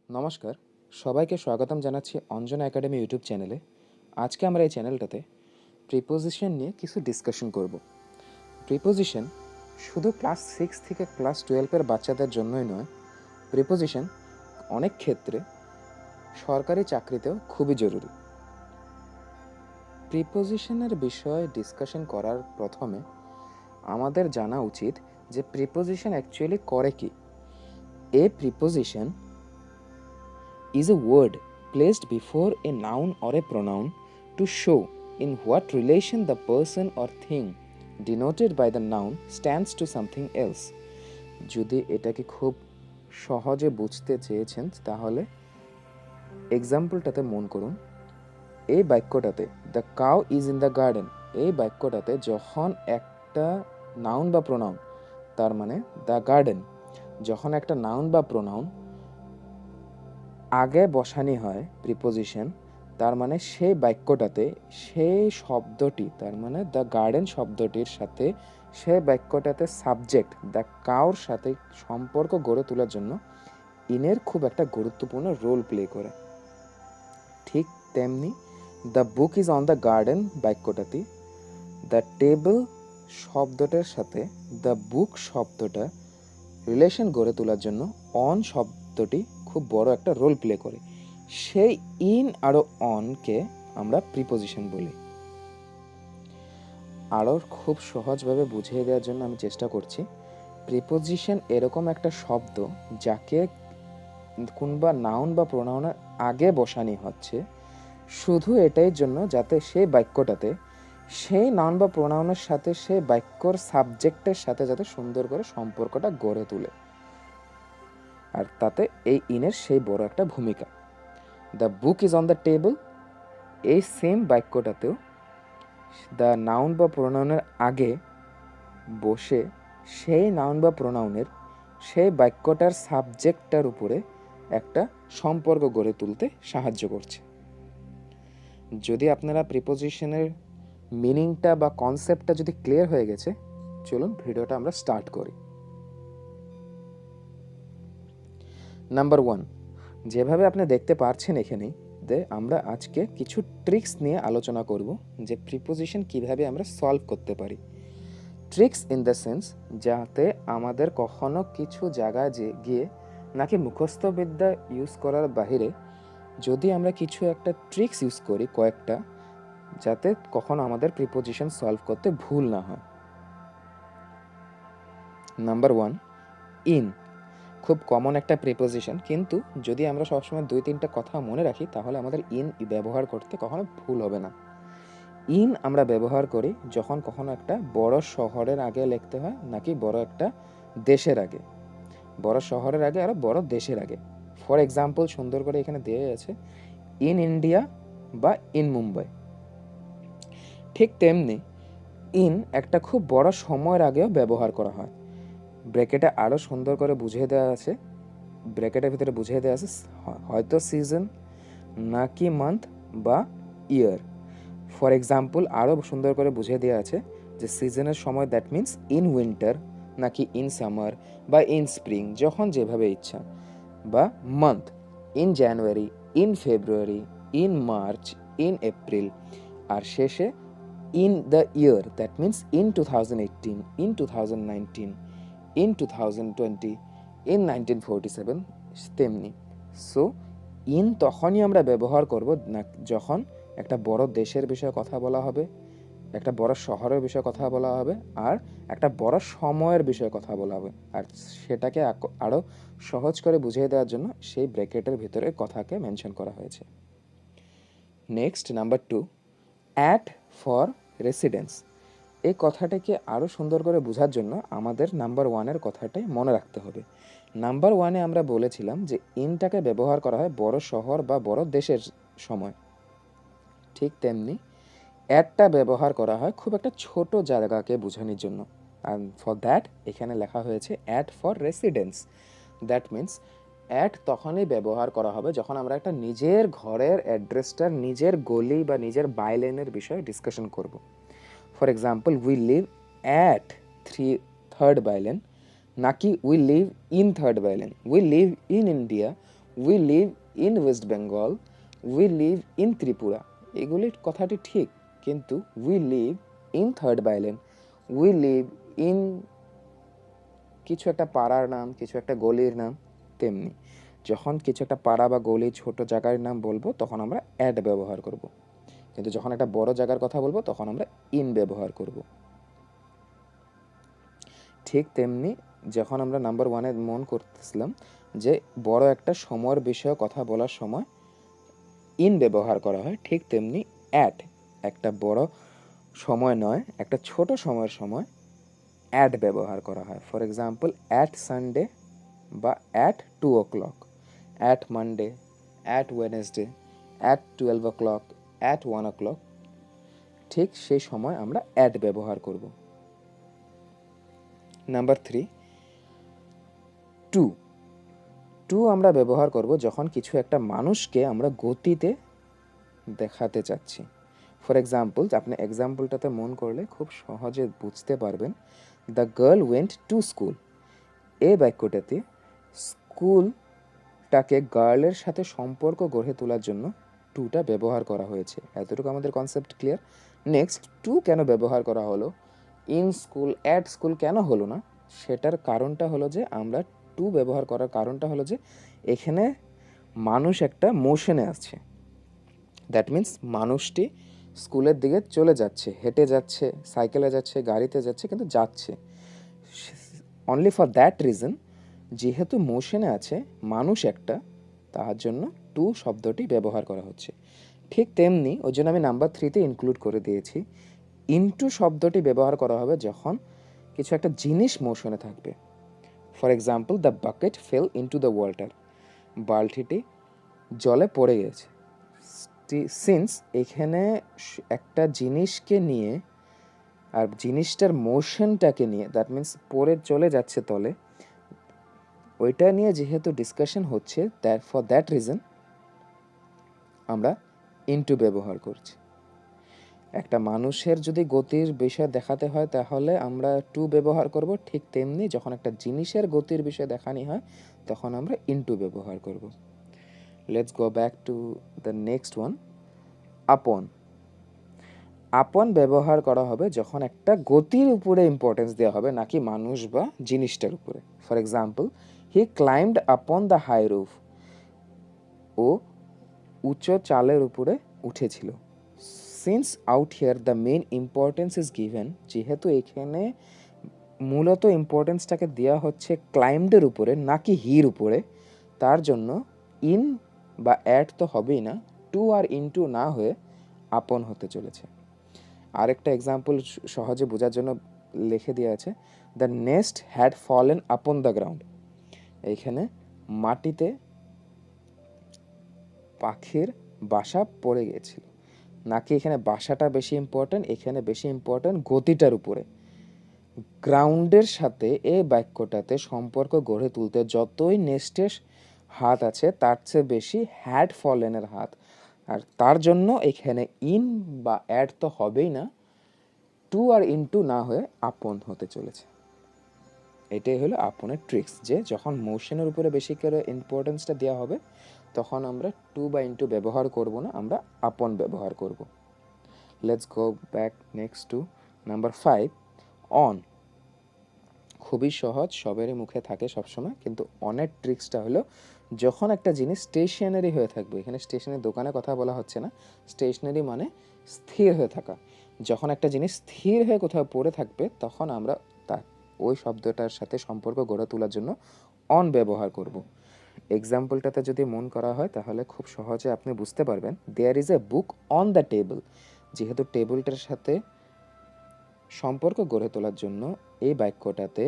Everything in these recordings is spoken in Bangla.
নমস্কার, সবাইকে স্বাগতম জানাচ্ছি অঞ্জনা একাডেমি ইউটিউব চ্যানেলে। আজকে আমরা এই চ্যানেলটাতে প্রিপোজিশন নিয়ে কিছু ডিসকাশন করব। প্রিপোজিশন শুধু ক্লাস 6 থেকে ক্লাস 12-এর বাচ্চাদের জন্যই নয়, প্রিপোজিশন অনেক ক্ষেত্রে সরকারি চাকরিতেও খুবই জরুরি। প্রিপোজিশনের বিষয়ে ডিসকাশন করার প্রথমে আমাদের জানা উচিত যে প্রিপোজিশন অ্যাকচুয়ালি করে কি। A preposition is a word placed before a noun or a pronoun to show in what relation the person or thing denoted by the noun stands to something else. যদি এটাকে খুব সহজে বুঝতে চেয়েছেন তাহলে এক্সাম্পলটাতে মন করুন। এই বাক্যটাতে the cow is in the garden, এই বাক্যটাতে যখন একটা নাউন বা প্রোনাউন, তার মানে দ্য গার্ডেন, যখন একটা নাউন বা প্রোনাউন আগে বসানি হয় প্রিপোজিশন, তার মানে সেই বাক্যটাতে সেই শব্দটি, তার মানে দ্য গার্ডেন শব্দটির সাথে সেই বাক্যটাতে সাবজেক্ট দ্য কাউর সাথে সম্পর্ক গড়ে তোলার জন্য ইনের খুব একটা গুরুত্বপূর্ণ রোল প্লে করে। ঠিক তেমনি the book is on the garden বাক্যটাতে দ্য টেবল শব্দটার সাথে দ্য বুক শব্দটা রিলেশন গড়ে তোলার জন্য অন শব্দটি খুব বড় একটা রোল প্লে করে। সেই ইন আরও অনকে আমরা প্রিপোজিশন বলি। আরও খুব সহজভাবে বুঝিয়ে দেওয়ার জন্য আমি চেষ্টা করছি। প্রিপোজিশন এরকম একটা শব্দ যাকে কোনবা নাউন বা প্রোনাউনের আগে বসানি হচ্ছে শুধু এটাই জন্য যাতে সেই বাক্যটাতে সেই নাউন বা প্রোনাউনের সাথে সেই বাক্যর সাবজেক্টের সাথে যাতে সুন্দর করে সম্পর্কটা গড়ে তোলে, আর তাতে এই ইনের সেই বড় একটা ভূমিকা। The book is on the table, এই সেম বাক্যটাতেও দ্য নাউন বা প্রোনাউনের আগে বসে সেই নাউন বা প্রোনাউনের সেই বাক্যটার সাবজেক্টটার উপরে একটা সম্পর্ক গড়ে তুলতে সাহায্য করছে। যদি আপনারা প্রিপোজিশনের মিনিংটা বা কনসেপ্টটা যদি ক্লিয়ার হয়ে গেছে, চলুন ভিডিওটা আমরা স্টার্ট করি। নাম্বার 1, যেভাবে আপনি দেখতে পাচ্ছেন এখানে আমরা আজকে কিছু ট্রিক্স নিয়ে আলোচনা করব যে প্রিপোজিশন কিভাবে আমরা সলভ করতে পারি। ট্রিক্স ইন দ্য সেন্স যাতে আমাদের কখনো কিছু জায়গায় গিয়ে নাকি মুখস্থ বিদ্যা ইউজ করার বাহিরে যদি আমরা কিছু একটা ট্রিক্স ইউজ করি কয়েকটা, যাতে কখনো আমাদের প্রিপোজিশন সলভ করতে ভুল না হয়। নাম্বার 1, ইন খুব কমন একটা প্রিপোজিশন, কিন্তু যদি আমরা সবসময় 2-3টা কথা মনে রাখি তাহলে আমাদের ইন ব্যবহার করতে কখনো ভুল হবে না। ইন আমরা ব্যবহার করি যখন কখনো একটা বড় শহরের আগে লিখতে হয় নাকি বড় একটা দেশের আগে, বড় শহরের আগে আর বড় দেশের আগে। ফর এক্সাম্পল সুন্দর করে এখানে দেওয়া আছে ইন ইন্ডিয়া বা ইন মুম্বাই। ঠিক তেমনি ইন একটা খুব বড় সময়ের আগেও ব্যবহার করা হয়। ব্র্যাকেটে আরও সুন্দর করে বুঝিয়ে দেওয়া আছে, ব্র্যাকেটের ভিতরে বুঝিয়ে দেওয়া আছে হয়তো সিজন নাকি মান্থ বা ইয়ার। ফর এক্সাম্পল আরও সুন্দর করে বুঝিয়ে দেওয়া আছে যে সিজনের সময় দ্যাট মিন্স ইন উইন্টার নাকি ইন সামার বা ইন স্প্রিং, যখন যেভাবে ইচ্ছা, বা month in January, in February, in March, in April, আর শেষে in the year that means in 2018, in 2019, in 2020, in 1947 তেমনি। সো ইন তখনই আমরা ব্যবহার করব না যখন একটা বড় দেশের বিষয়ে কথা বলা হবে, একটা বড় শহরের বিষয়ে কথা বলা হবে, আর একটা বড় সময়ের বিষয়ে কথা বলা হবে, আর সেটাকে আরও সহজ করে বুঝিয়ে দেওয়ার জন্য সেই ব্র্যাকেটের ভিতরে কথাকে মেনশন করা হয়েছে। Next number 2, at for residence. এই কথাটাকে আরও সুন্দর করে বোঝার জন্য আমাদের নাম্বার 1-এর কথাটাই মনে রাখতে হবে। নাম্বার 1-এ আমরা বলেছিলাম যে ইনটাকে ব্যবহার করা হয় বড় শহর বা বড় দেশের সময়, ঠিক তেমনি অ্যাটটা ব্যবহার করা হয় খুব একটা ছোট জায়গাকে বোঝানোর জন্য, আর ফর দ্যাট এখানে লেখা হয়েছে at for residence. That means at তখনই ব্যবহার করা হবে যখন আমরা একটা নিজের ঘরের অ্যাড্রেসটার নিজের গলি বা নিজের বাইলেনের বিষয়ে ডিসকাশন করব। For example we live at third bylane, নাকি we live in third bylane. We live in India, we live in West Bengal, we live in Tripura. এগুলির কথাটি ঠিক, কিন্তু we live in third bylane, we live in কিছু একটা পাড়ার নাম, কিছু একটা গলির নাম, তেমনি যখন কিছু একটা পাড়া বা গলি ছোট জায়গার নাম বলবো তখন আমরা অ্যাট ব্যবহার করব, কিন্তু যখন একটা বড় জায়গার কথা বলবো তখন আমরা ইন ব্যবহার করব। ঠিক তেমনি যখন আমরা নাম্বার ওয়ানে মন করতেছিলাম যে বড় একটা সময়ের বিষয়ে কথা বলার সময় ইন ব্যবহার করা হয়, ঠিক তেমনি অ্যাট একটা বড় সময় নয়, একটা ছোট সময়ের সময় অ্যাট ব্যবহার করা হয়। ফর এক্সাম্পল অ্যাট সানডে বা at 2 o'clock, at Monday, at Wednesday, at 12 o'clock, at 1 o'clock, ঠিক সেই সময় আমরা অ্যাট ব্যবহার করব। নাম্বার 3, টু আমরা ব্যবহার করব যখন কিছু একটা মানুষকে আমরা গতিতে দেখাতে চাচ্ছি। ফর এক্সাম্পল, আপনি এক্সাম্পলটাতে মন করলে খুব সহজে বুঝতে পারবেন। The girl went to school, এই বাক্যটাতে স্কুলটাকে গার্লের সাথে সম্পর্ক গড়ে তোলার জন্য টুটা ব্যবহার করা হয়েছে। এতটুকু আমাদের কনসেপ্ট ক্লিয়ার। নেক্সট, টু কেন ব্যবহার করা হলো, ইন স্কুল, অ্যাট স্কুল কেন হলো না, সেটার কারণটা হলো যে আমরা টু ব্যবহার করার কারণটা হলো যে এখানে মানুষ একটা মোশনে আছে। দ্যাট মিন্স মানুষটি স্কুলের দিকে চলে যাচ্ছে, হেঁটে যাচ্ছে, সাইকেলে যাচ্ছে, গাড়িতে যাচ্ছে, কিন্তু যাচ্ছে। অনলি ফর দ্যাট রিজন, যেহেতু মোশনে আছে মানুষ একটা, তার জন্য টু শব্দটি ব্যবহার করা হচ্ছে। ঠিক তেমনি ওই জন্য আমি নাম্বার 3তে ইনক্লুড করে দিয়েছি। ইনটু শব্দটি ব্যবহার করা হবে যখন কিছু একটা জিনিস মোশনে থাকবে। For example, the bucket fail into the water, বালতিটি জলে পড়ে গেছে। সিন্স এখানে একটা জিনিসকে নিয়ে আর জিনিসটার মোশনটাকে নিয়ে, দ্যাট মিন্স পড়ে চলে যাচ্ছে তলে, ওইটা নিয়ে যেহেতু ডিসকাশন হচ্ছে, ফর দ্যাট রিজন আমরা ইনটু ব্যবহার করছি। একটা মানুষের যদি গতির বিষয় দেখাতে হয় তাহলে আমরা টু ব্যবহার করব, ঠিক তেমনি যখন একটা জিনিসের গতির বিষয় দেখানি হয় তখন আমরা ইনটু ব্যবহার করব। Let's go back to the next one, আপন। আপন ব্যবহার করা হবে যখন একটা গতির উপরে ইম্পর্টেন্স দেওয়া হবে, নাকি মানুষ বা জিনিসটার উপরে। For example, he climbed upon the high roof, ও উচ্চ চালের উপরে উঠেছিল। Since out here the main importance is given, যেহেতু এখানে মূলত ইম্পর্টেন্সটাকে দেওয়া হচ্ছে ক্লাইম্বডের উপরে নাকি হির উপরে, তার জন্য ইন বা অ্যাড তো হবেই না, টু আর ইনটু না হয়ে আপন হতে চলেছে। আরেকটা এক্সাম্পল সহজে বোঝার জন্য লিখে দেওয়া আছে, the nest had fallen upon the ground, এইখানে মাটিতে পাখির বাসা পড়ে গিয়েছিল, নাকি এখানে বাসাটা বেশি ইম্পর্ট্যান্ট, এখানে বেশি ইম্পর্ট্যান্ট গতিটার উপরে। গ্রাউন্ডের সাথে এই বাক্যটাতে সম্পর্ক গড়ে তুলতে যতই নেস্টের হাত আছে তার চেয়ে বেশি হ্যাড ফলেনের হাত, আর তার জন্য এখানে ইন বা অ্যাড তো হবেই না, টু আর ইনটু না হয়ে আপন হতে চলেছে। এটাই হলো আপনের ট্রিক্স, যে যখন মোশনের উপরে বেশি করে ইম্পর্টেন্সটা দেওয়া হবে তখন আমরা টু বা ইনটু ব্যবহার করব না, আমরা আপন ব্যবহার করব। Let's go back next to number 5, on. খুবই সহজ, সবেরই মুখে থাকে সবসময়, কিন্তু অনেক ট্রিক্সটা হলো যখন একটা জিনিস স্টেশনারি হয়ে থাকবে, এখানে স্টেশনারি দোকানের কথা বলা হচ্ছে না, স্টেশনারি মানে স্থির হয়ে থাকা। যখন একটা জিনিস স্থির হয়ে কোথাও পড়ে থাকবে তখন আমরা তার ওই শব্দটার সাথে সম্পর্ক গড়ে তোলার জন্য অন ব্যবহার করব। এক্সাম্পলটাতে যদি মন করা হয় তাহলে খুব সহজে আপনি বুঝতে পারবেন। There is a book on the table, যেহেতু টেবিলটার সাথে সম্পর্ক গড়ে তোলার জন্য এই বাক্যটাতে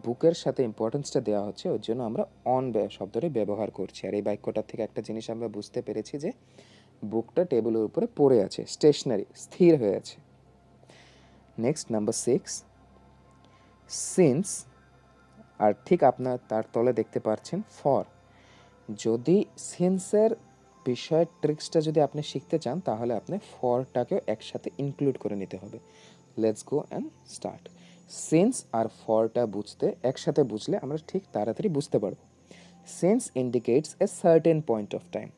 বুকের সাথে ইম্পর্টেন্সটা দেওয়া হচ্ছে, ওই জন্য আমরা অন শব্দটি ব্যবহার করছি। আর এই বাক্যটা থেকে একটা জিনিস আমরা বুঝতে পেরেছি যে বুকটা টেবিলের উপরে পড়ে আছে, স্টেশনারি, স্থির হয়ে আছে। Next number 6, since. আর ঠিক আপনার তার তলে দেখতে পাচ্ছেন ফর। যদি সিন্সের বিষয়ের ট্রিক্সটা যদি আপনি শিখতে চান তাহলে আপনি ফরটাকেও একসাথে ইনক্লুড করে নিতে হবে। Let's go and start. Since আর ফরটা একসাথে বুঝলে আমরা ঠিক তাড়াতাড়ি বুঝতে পারবো। Since indicates a certain point of time.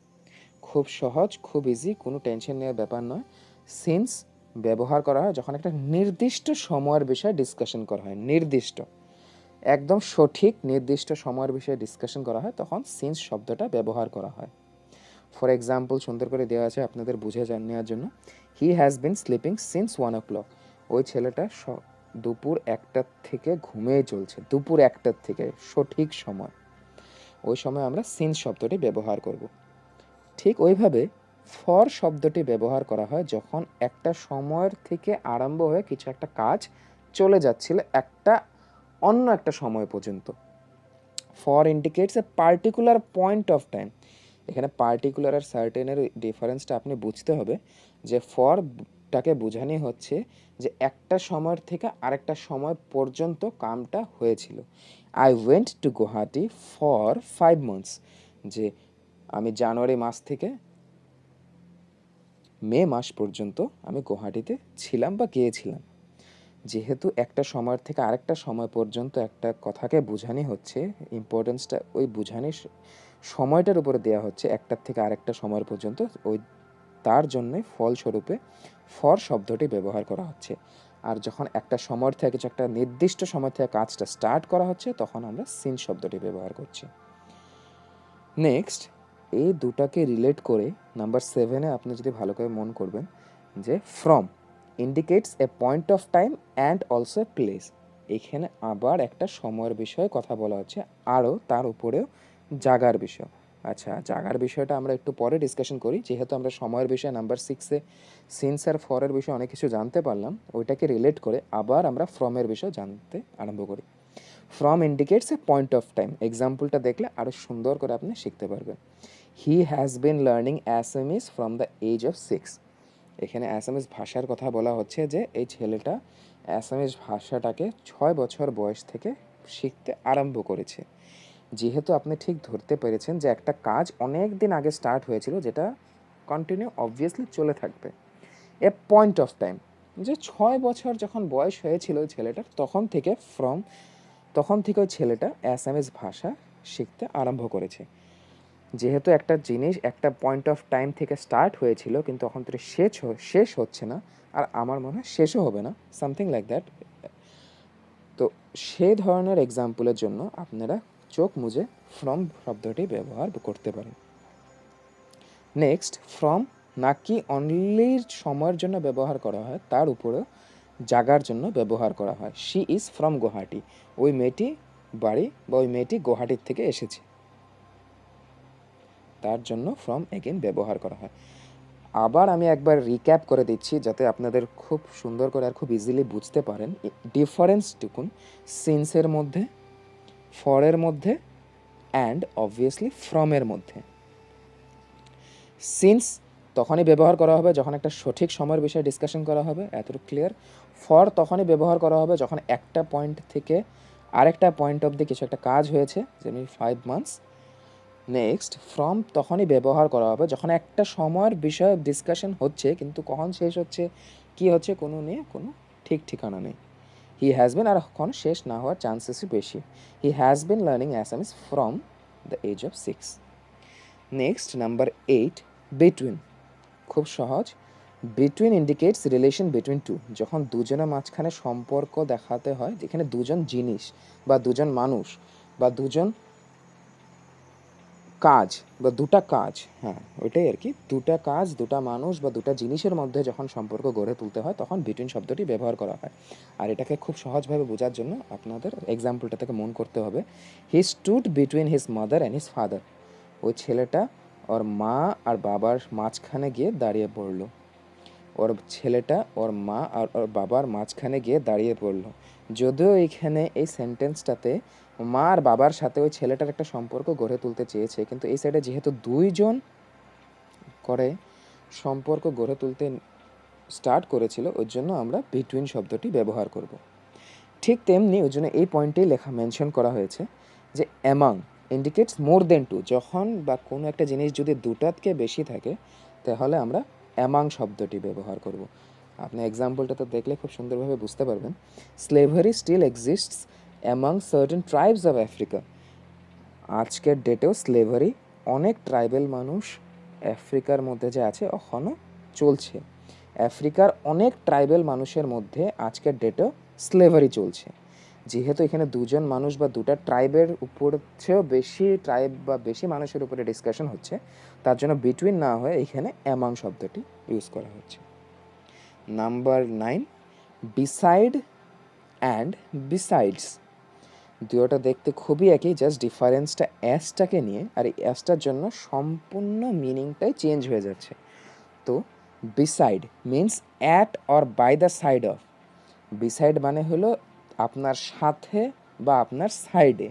খুব সহজ, খুব ইজি, কোনো টেনশন নেওয়ার ব্যাপার নয়। সিন্স ব্যবহার করা হয় যখন একটা নির্দিষ্ট সময়ের বিষয়ে ডিসকাশন করা হয়, একদম সঠিক নির্দিষ্ট সময়ের বিষয়ে ডিসকাশন করা হয়, তখন সিন্স শব্দটা ব্যবহার করা হয়। ফর এক্সাম্পল সুন্দর করে দেওয়া আছে আপনাদের বুঝে নেওয়ার জন্য। হি has been sleeping since 1 o'clock। ওই ছেলেটা দুপুর 1টার থেকে ঘুমিয়ে চলছে, দুপুর 1টার থেকে, সঠিক সময়। ওই সময় আমরা সিন্স শব্দটি ব্যবহার করব। ঠিক ওইভাবে ফর শব্দটি ব্যবহার করা হয় যখন একটা সময়ের থেকে আরম্ভ হয়ে কিছু একটা কাজ চলে যাচ্ছিল অন্য একটা সময় পর্যন্ত। For indicates a particular point of time. এখানে পার্টিকুলার আর সার্টেনের ডিফারেন্সটা আপনি বুঝতে হবে যে ফরটাকে বোঝানো হচ্ছে যে একটা সময়ের থেকে আরেকটা সময় পর্যন্ত কামটা হয়েছিল। I went to Guwahati for 5 months। যে আমি জানুয়ারি মাস থেকে মে মাস পর্যন্ত আমি গুয়াহাটিতে ছিলাম বা গিয়েছিলাম। যেহেতু একটা সময়ের থেকে আরেকটা সময় পর্যন্ত একটা কথাকে বোঝানো হচ্ছে, ইম্পর্টেন্সটা ওই বোঝানোর সময়টার উপরে দেওয়া হচ্ছে, একটার থেকে আরেকটা সময় পর্যন্ত, ওই তার জন্যে ফলস্বরূপে ফর শব্দটি ব্যবহার করা হচ্ছে। আর যখন একটা সময় থেকে কিছু একটা নির্দিষ্ট সময় থেকে কাজটা স্টার্ট করা হচ্ছে তখন আমরা সিন শব্দটি ব্যবহার করছি। নেক্সট, এই দুটাকে রিলেট করে নাম্বার 7-এ আপনি যদি ভালো করে মন করবেন যে from indicates a point of time and also a place. এখানে আবার একটা সময়ের বিষয়ে কথা বলা হচ্ছে, আরও তার উপরেও জাগার বিষয়। আচ্ছা, জাগার বিষয়টা আমরা একটু পরে ডিসকাশন করি, যেহেতু আমরা সময়ের বিষয়ে নাম্বার 6-এ সিন্স আর ফরের বিষয়ে অনেক কিছু জানতে পারলাম। ওইটাকে রিলেট করে আবার আমরা ফ্রমের বিষয় জানতে আরম্ভ করি। From indicates a point of time. এক্সাম্পলটা দেখলে আরও সুন্দর করে আপনি শিখতে পারবেন। He has been learning Assamese from the age of 6। এখানে অ্যাসামিজ ভাষার কথা বলা হচ্ছে যে এই ছেলেটা অ্যাসামিজ ভাষাটাকে 6 বছর বয়স থেকে শিখতে আরম্ভ করেছে। যেহেতু আপনি ঠিক ধরতে পেরেছেন যে একটা কাজ অনেক দিন আগে স্টার্ট হয়েছিল, যেটা কন্টিনিউ অবভিয়াসলি চলে থাকবে। এ পয়েন্ট অফ টাইম, যে 6 বছর যখন বয়স হয়েছিল ওই ছেলেটার, তখন থেকে ওই ছেলেটা অ্যাসামিজ ভাষা শিখতে আরম্ভ করেছে। যেহেতু একটা জিনিস একটা পয়েন্ট অফ টাইম থেকে স্টার্ট হয়েছিল কিন্তু তখন তো শেষ হচ্ছে না, আর আমার মনে হয় শেষও হবে না, সামথিং লাইক দ্যাট। তো সেই ধরনের এক্সাম্পলের জন্য আপনারা চোখ মুজে ফ্রম শব্দটি ব্যবহার করতে পারেন। নেক্সট, ফ্রম নাকি অনলি সময়ের জন্য ব্যবহার করা হয়, তার উপরেও জাগার জন্য ব্যবহার করা হয়। She is from Guwahati. ওই মেয়েটি গুয়াহাটির থেকে এসেছে, তার জন্য ফ্রম এগেন ব্যবহার করা হয়। আবার আমি একবার রিক্যাপ করে দিচ্ছি যাতে আপনাদের খুব সুন্দর করে আর খুব ইজিলি বুঝতে পারেন ডিফারেন্সটুকুন সিন্সের মধ্যে, ফরের মধ্যে অ্যান্ড অবভিয়াসলি ফ্রমের মধ্যে। সিন্স তখনই ব্যবহার করা হবে যখন একটা সঠিক সময়ের বিষয়ে ডিসকাশন করা হবে, এতটুকু ক্লিয়ার। ফর তখনই ব্যবহার করা হবে যখন একটা পয়েন্ট থেকে আরেকটা পয়েন্ট অবধি কিছু একটা কাজ হয়েছে, যেমন 5 months। নেক্সট, ফ্রম তখনই ব্যবহার করা হবে যখন একটা সময়ের বিষয়ে ডিসকাশন হচ্ছে কিন্তু কখন শেষ হচ্ছে, কি হচ্ছে, কোনো ঠিক ঠিকানা নেই। হি হ্যাজ বিন, আর কখন শেষ না হওয়ার চান্সেসই বেশি। He has been learning Assamese from the age of 6। Next, number 8, between. খুব সহজ। Between indicates relation between two. যখন দুজনের মাঝখানে সম্পর্ক দেখাতে হয়, যেখানে দুজন জিনিস বা দুজন মানুষ বা দুজন কাজ বা দুটা কাজ, হ্যাঁ ওইটাই আর কি, দুটা কাজ, দুটা মানুষ বা দুটা জিনিসের মধ্যে যখন সম্পর্ক গড়ে তুলতে হয় তখন বিটুইন শব্দটি ব্যবহার করা হয়। আর এটাকে খুব সহজভাবে বোঝার জন্য আপনাদের এক্সাম্পলটা থেকে মন করতে হবে। হি stood between his mother and his father. ওই ছেলেটা ওর মা আর বাবার মাঝখানে গিয়ে দাঁড়িয়ে পড়লো। ওর মা আর ওর বাবার মাঝখানে গিয়ে দাঁড়িয়ে পড়লো। যদিও এইখানে এই সেন্টেন্সটাতে মা আর বাবার সাথে ওই ছেলেটার একটা সম্পর্ক গড়ে তুলতে চেয়েছে, কিন্তু এই সাইডে যেহেতু দুইজন করে সম্পর্ক গড়ে তুলতে স্টার্ট করেছিল, ওই জন্য আমরা বিটুইন শব্দটি ব্যবহার করব। ঠিক তেমনি ওই জন্য এই পয়েন্টেই মেনশন করা হয়েছে যে অ্যামাং ইন্ডিকেটস মোর দেন টু, যখন বা কোনো একটা জিনিস যদি দুটার থেকে বেশি থাকে তাহলে আমরা অ্যামাং শব্দটি ব্যবহার করব। আপনি এক্সাম্পলটা তো দেখলে খুব সুন্দরভাবে বুঝতে পারবেন। Slavery still exists among certain tribes of Africa. আজকের ডেটেও স্লেভারি অনেক ট্রাইবেল মানুষ আফ্রিকার মধ্যে যে আছে এখনও চলছে। আফ্রিকার অনেক ট্রাইবেল মানুষের মধ্যে আজকের ডেটেও স্লেভারি চলছে। যেহেতু এখানে দুজন মানুষ বা দুটা ট্রাইবের উপর চেয়েও বেশি ট্রাইব বা বেশি মানুষের উপরে ডিসকাশন হচ্ছে, তার জন্য বিটুইন না হয়ে এখানে অ্যামাং শব্দটি ইউজ করা হচ্ছে। Number 9, beside and besides. দুটোটা দেখতে খুবই একই, জাস্ট ডিফারেন্সটা অ্যাসটাকে নিয়ে, আর এই অ্যাসটার জন্য সম্পূর্ণ মিনিংটাই চেঞ্জ হয়ে যাচ্ছে। তো beside means at or by the side of. Beside মানে হলো আপনার সাথে বা আপনার সাইডে।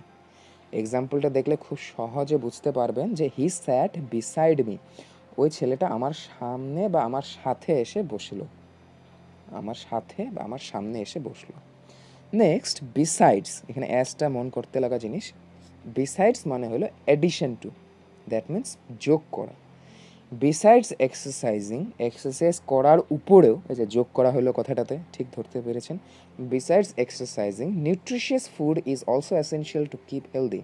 এক্সাম্পলটা দেখলে খুব সহজে বুঝতে পারবেন যে হি স্যাট বিসাইড মি, ওই ছেলেটা আমার সামনে বা আমার সাথে এসে বসলো, আমার সাথে বা আমার সামনে এসে বসলো। নেক্সট বিসাইডস, এখানে অ্যাসটা মন করতে লাগা জিনিস। বিসাইডস মানে হলো অ্যাডিশন টু, দ্যাট মিন্স যোগ করা। বিসাইডস এক্সারসাইজিং, এক্সারসাইজ করার উপরেও, এই যে যোগ করা হলো কথাটাতে, ঠিক ধরতে পেরেছেন। Besides exercising nutritious food is also essential to keep healthy.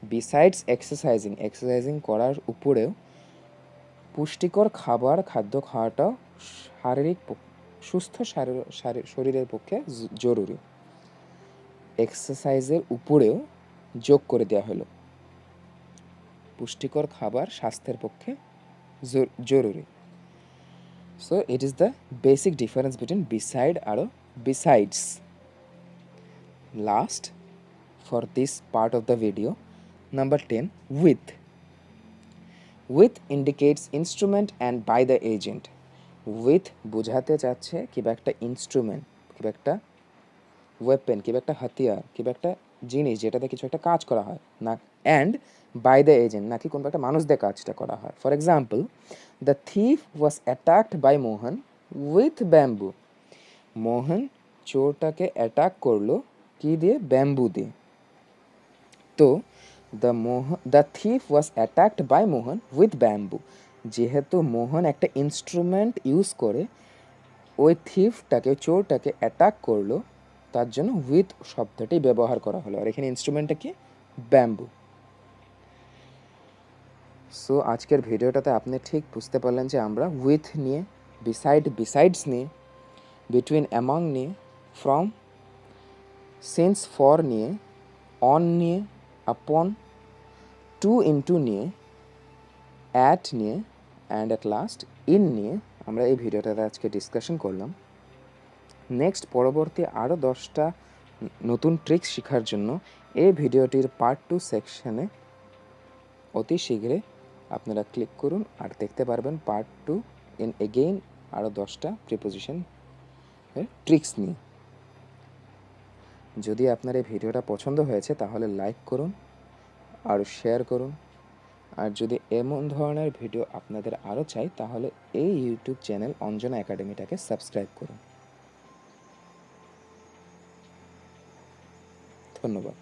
Besides exercising, exercising করার উপরেও পুষ্টিকর খাদ্য খাওয়াটাও সুস্থ শরীরের পক্ষে জরুরি। এক্সারসাইজের উপরেও যোগ করে দেওয়া হলো পুষ্টিকর খাবার স্বাস্থ্যের পক্ষে জরুরি। So it is the basic difference between beside আর besides. Last for this part of the video, number 10, with. With indicates instrument and by the agent. With বোঝাতে চাচ্ছে কিংবা একটা ইনস্ট্রুমেন্ট, কিংবা একটা ওয়েপেন, কিংবা একটা হাতিয়ার, কিংবা একটা জিনিস যেটাতে কিছু একটা কাজ করা হয় না। অ্যান্ড বাই দ্য এজেন্ট, নাকি কোনো একটা মানুষ দিয়ে কাজটা করা হয়। For example, the thief was attacked by Mohan with bamboo. Mohan চোরটাকে অ্যাটাক করলো কি দিয়ে? ব্যাম্বু দিয়ে। তো the thief was attacked by Mohan with bamboo, যেহেতু মোহন একটা ইনস্ট্রুমেন্ট ইউজ করে ওই থিফটাকে, চোরটাকে অ্যাটাক করলো, তার জন্য উইথ শব্দটি ব্যবহার করা হলো। আর এখানে ইনস্ট্রুমেন্টটা কি? ব্যাম্বু। সো আজকের ভিডিওটাতে আপনি ঠিক বুঝতে পারলেন যে আমরা উইথ নিয়ে, বিসাইডস নিয়ে, বিটুইন অ্যামং নিয়ে, ফ্রম, সিন্স, ফর নিয়ে, অন নিয়ে, আপন, টু ইনটু নিয়ে, অ্যাট নিয়ে, অ্যান্ড অ্যাট লাস্ট ইন নিয়ে আমরা এই ভিডিওটাতে আজকে ডিসকাশন করলাম। নেক্সট পরবর্তী আরও 10টা নতুন ট্রিক্স শেখার জন্য এই ভিডিওটির পার্ট 2 সেকশনে অতি শীঘ্রই আপনারা ক্লিক করুন আর দেখতে পারবেন পার্ট 2 ইন এগেইন আরও 10টা প্রিপোজিশন ট্রিক্স নিয়ে। যদি আপনার এই ভিডিওটা পছন্দ হয়েছে তাহলে লাইক করুন আর শেয়ার করুন। আর যদি এমন ধরনের ভিডিও আপনাদের আরও চাই তাহলে এই ইউটিউব চ্যানেল অঞ্জনা একাডেমিটাকে সাবস্ক্রাইব করুন। ধন্যবাদ।